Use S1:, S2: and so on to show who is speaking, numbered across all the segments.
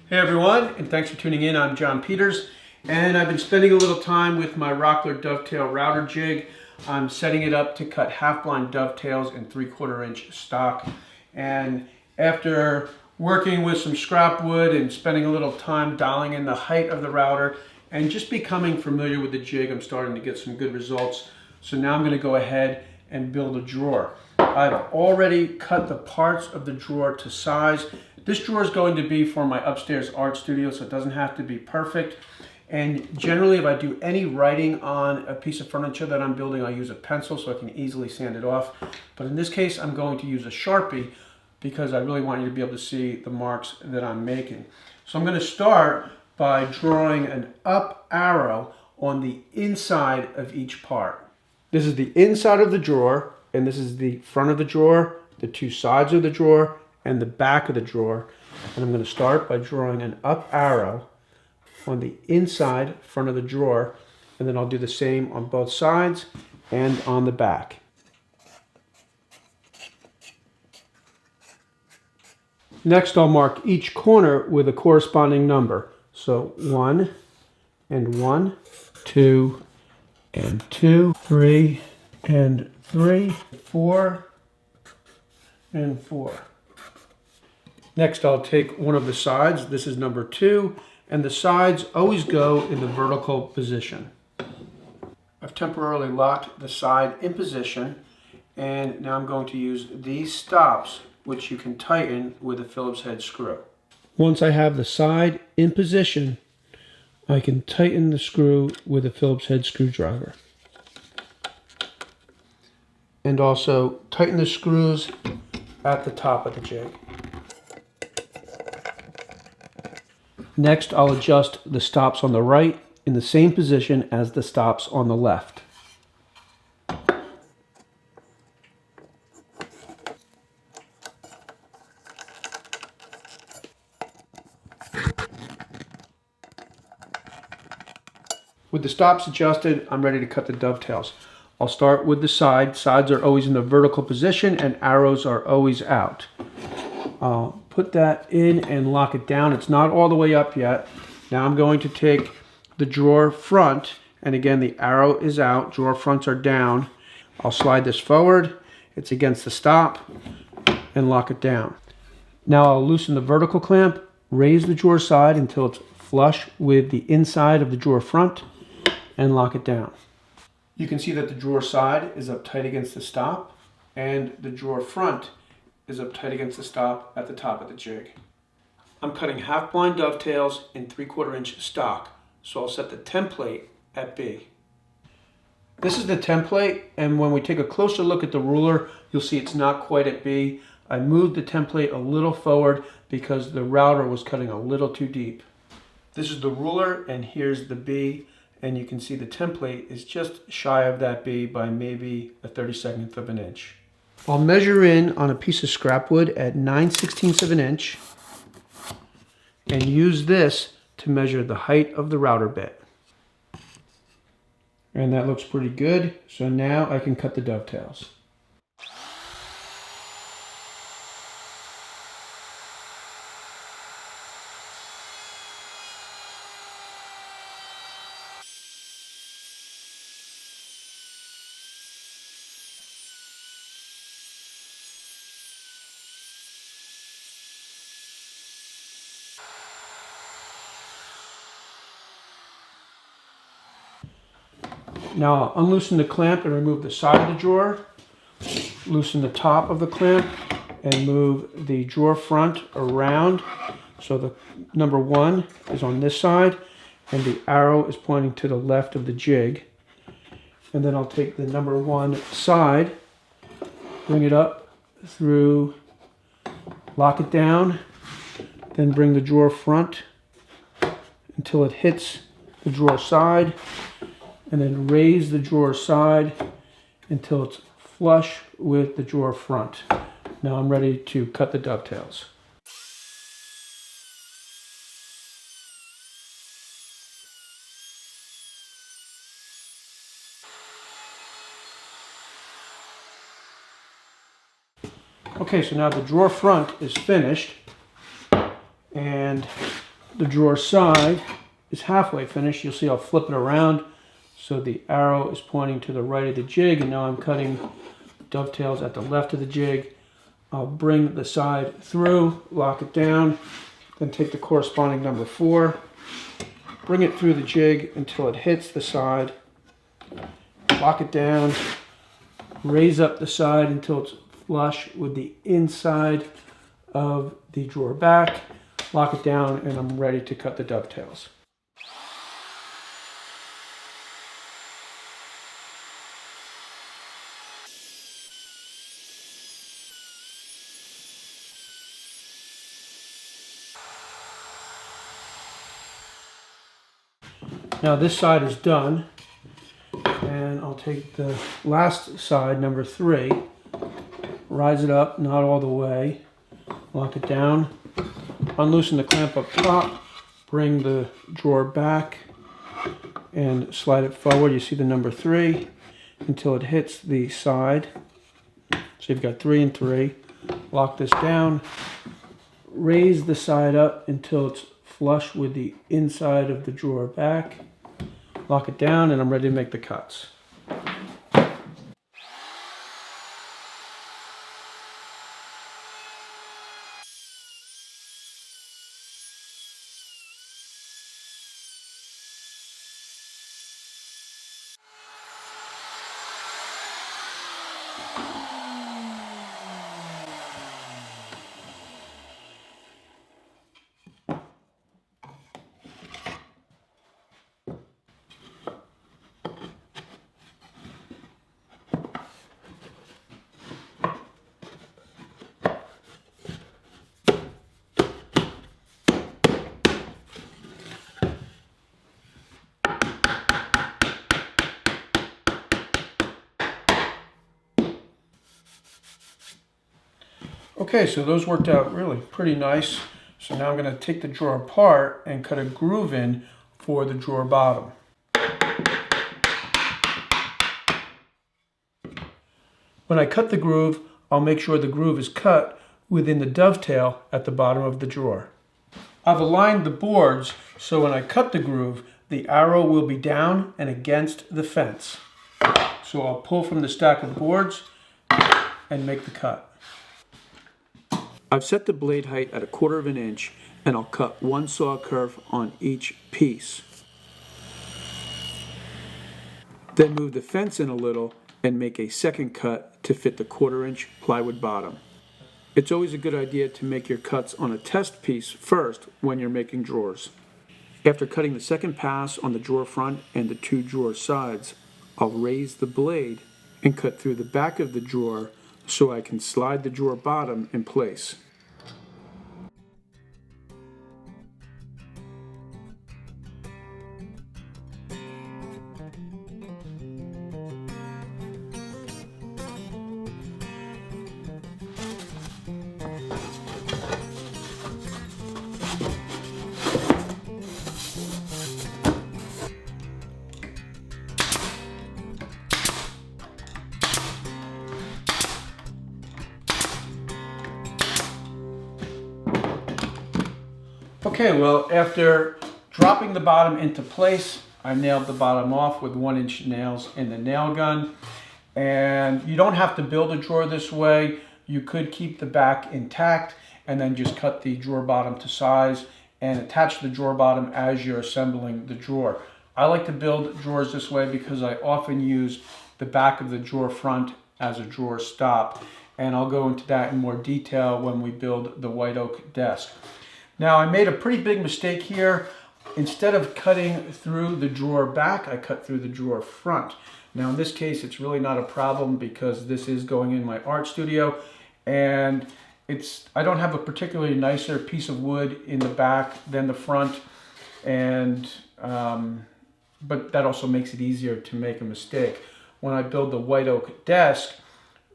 S1: Hey everyone, and thanks for tuning in. I'm John Peters, and I've been spending a little time with my rockler dovetail router jig. I'm setting it up to cut half-blind dovetails in 3/4 inch stock. And after working with some scrap wood and spending a little time dialing in the height of the router and just becoming familiar with the jig, I'm starting to get some good results. So now I'm going to go ahead and build a drawer. I've already cut the parts of the drawer to size. This drawer is going to be for my upstairs art studio, so it doesn't have to be perfect. And generally, if I do any writing on a piece of furniture that I'm building, I use a pencil so I can easily sand it off. But in this case, I'm going to use a Sharpie because I really want you to be able to see the marks that I'm making. So I'm going to start by drawing an up arrow on the inside of each part. This is the inside of the drawer, and this is the front of the drawer, the two sides of the drawer, and the back of the drawer. And I'm going to start by drawing an up arrow on the inside front of the drawer, and then I'll do the same on both sides and on the back. Next, I'll mark each corner with a corresponding number. So 1 and 1, 2 and 2, 3 and 3, 4 and 4. Next, I'll take one of the sides. This is number 2, and the sides always go in the vertical position. I've temporarily locked the side in position, and now I'm going to use these stops, which you can tighten with a Phillips head screw. Once I have the side in position, I can tighten the screw with a Phillips head screwdriver. And also tighten the screws at the top of the jig. Next, I'll adjust the stops on the right in the same position as the stops on the left. With the stops adjusted, I'm ready to cut the dovetails. I'll start with the side. Sides are always in the vertical position and arrows are always out. I'll put that in and lock it down. It's not all the way up yet. Now I'm going to take the drawer front, and again the arrow is out, drawer fronts are down. I'll slide this forward, it's against the stop, and lock it down. Now I'll loosen the vertical clamp, raise the drawer side until it's flush with the inside of the drawer front, and lock it down. You can see that the drawer side is up tight against the stop, and the drawer front is up tight against the stop at the top of the jig. I'm cutting half-blind dovetails in 3/4 inch stock, so I'll set the template at B. This is the template, and when we take a closer look at the ruler, you'll see it's not quite at B. I moved the template a little forward because the router was cutting a little too deep. This is the ruler, and here's the B, and you can see the template is just shy of that B by maybe a 32nd of an inch. I'll measure in on a piece of scrap wood at 9/16 of an inch and use this to measure the height of the router bit. And that looks pretty good, so now I can cut the dovetails. Now I'll unloosen the clamp and remove the side of the drawer, loosen the top of the clamp, and move the drawer front around so the number 1 is on this side and the arrow is pointing to the left of the jig. And then I'll take the number 1 side, bring it up through, lock it down, then bring the drawer front until it hits the drawer side, and then raise the drawer side until it's flush with the drawer front. Now I'm ready to cut the dovetails. Okay, so now the drawer front is finished, and the drawer side is halfway finished. You'll see I'll flip it around so the arrow is pointing to the right of the jig, and now I'm cutting dovetails at the left of the jig. I'll bring the side through, lock it down, then take the corresponding number 4, bring it through the jig until it hits the side, lock it down, raise up the side until it's flush with the inside of the drawer back, lock it down, and I'm ready to cut the dovetails. Now this side is done, and I'll take the last side, number 3, rise it up, not all the way, lock it down, unloosen the clamp up top, bring the drawer back, and slide it forward. You see the number 3 until it hits the side. So you've got 3 and 3. Lock this down, raise the side up until it's flush with the inside of the drawer back. Lock it down, and I'm ready to make the cuts. Okay, so those worked out really pretty nice. So now I'm going to take the drawer apart and cut a groove in for the drawer bottom. When I cut the groove, I'll make sure the groove is cut within the dovetail at the bottom of the drawer. I've aligned the boards so when I cut the groove, the arrow will be down and against the fence. So I'll pull from the stack of boards and make the cut. I've set the blade height at 1/4 inch, and I'll cut 1 saw curve on each piece. Then move the fence in a little and make a second cut to fit the 1/4 inch plywood bottom. It's always a good idea to make your cuts on a test piece first when you're making drawers. After cutting the second pass on the drawer front and the 2 drawer sides, I'll raise the blade and cut through the back of the drawer so I can slide the drawer bottom in place. Okay, well, after dropping the bottom into place, I nailed the bottom off with 1-inch nails in the nail gun. And you don't have to build a drawer this way. You could keep the back intact and then just cut the drawer bottom to size and attach the drawer bottom as you're assembling the drawer. I like to build drawers this way because I often use the back of the drawer front as a drawer stop. And I'll go into that in more detail when we build the white oak desk. Now, I made a pretty big mistake here. Instead of cutting through the drawer back, I cut through the drawer front. Now, in this case, it's really not a problem because this is going in my art studio, and I don't have a particularly nicer piece of wood in the back than the front, and but that also makes it easier to make a mistake. When I build the white oak desk,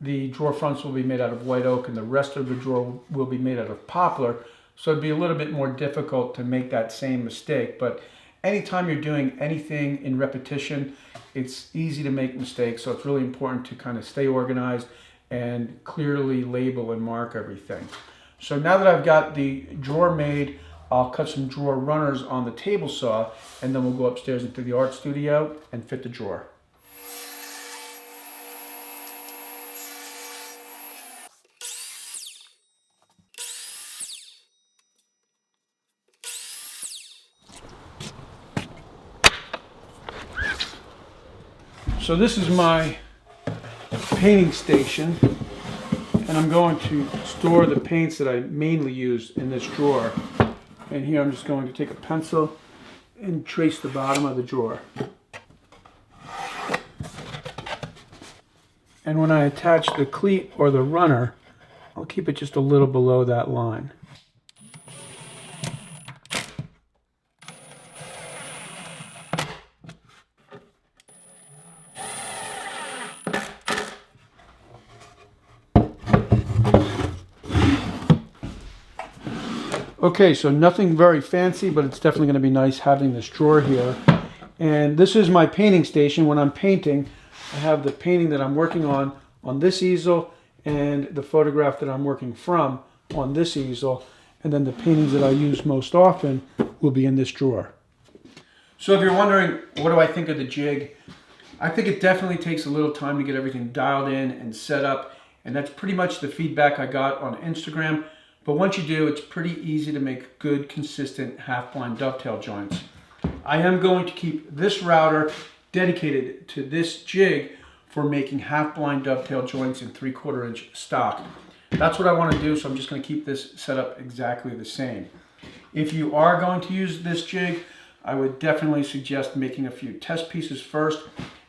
S1: the drawer fronts will be made out of white oak, and the rest of the drawer will be made out of poplar. So it'd be a little bit more difficult to make that same mistake. But anytime you're doing anything in repetition, it's easy to make mistakes. So it's really important to kind of stay organized and clearly label and mark everything. So now that I've got the drawer made, I'll cut some drawer runners on the table saw, and then we'll go upstairs into the art studio and fit the drawer. So this is my painting station, and I'm going to store the paints that I mainly use in this drawer. And here I'm just going to take a pencil and trace the bottom of the drawer. And when I attach the cleat or the runner, I'll keep it just a little below that line. Okay, so nothing very fancy, but it's definitely going to be nice having this drawer here. And this is my painting station. When I'm painting, I have the painting that I'm working on this easel, and the photograph that I'm working from on this easel. And then the paintings that I use most often will be in this drawer. So if you're wondering, what do I think of the jig? I think it definitely takes a little time to get everything dialed in and set up. And that's pretty much the feedback I got on Instagram. But once you do, it's pretty easy to make good, consistent half-blind dovetail joints. I am going to keep this router dedicated to this jig for making half-blind dovetail joints in 3/4 inch stock. That's what I want to do, so I'm just going to keep this set up exactly the same. If you are going to use this jig, I would definitely suggest making a few test pieces first,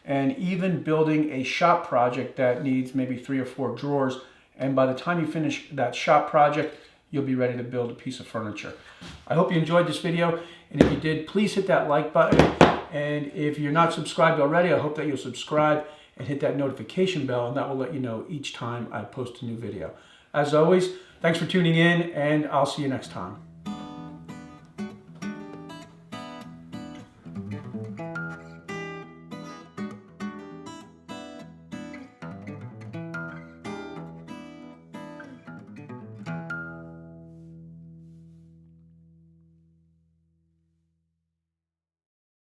S1: and even building a shop project that needs maybe 3 or 4 drawers. And by the time you finish that shop project, you'll be ready to build a piece of furniture. I hope you enjoyed this video, and if you did, please hit that like button. And if you're not subscribed already, I hope that you'll subscribe and hit that notification bell, and that will let you know each time I post a new video. As always, thanks for tuning in, and I'll see you next time.